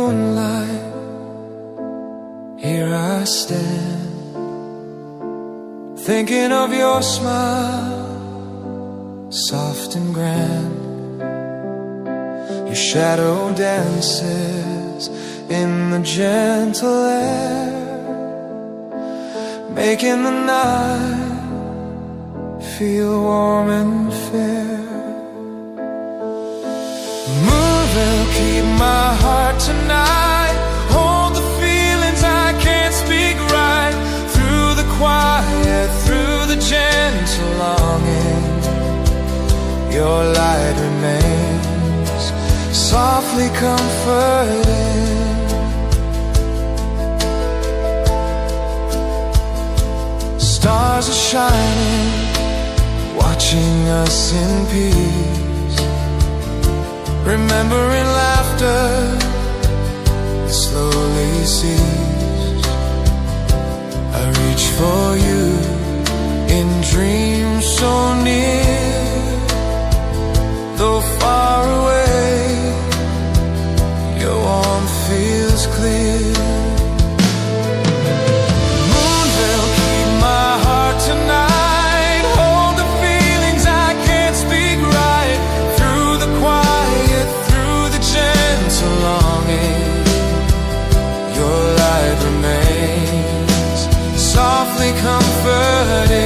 moonlight, here I stand, thinking of your smile, soft and grand. Your shadow dances in the gentle air, making the night feel warm and fair. Moon will keep my heart tonight, hold the feelings I can't speak right, through the quiet, through the gentle longing. Your light remains softly comforting. Stars are shining, watching us in peace, remembering laughter that slowly cease. I reach for you in dreams so near, though far away, your warmth feels clear. Moon will keep my heart tonight, hold the feelings I can't speak right, through the quiet, through the gentle longing. Your light remains softly comforting.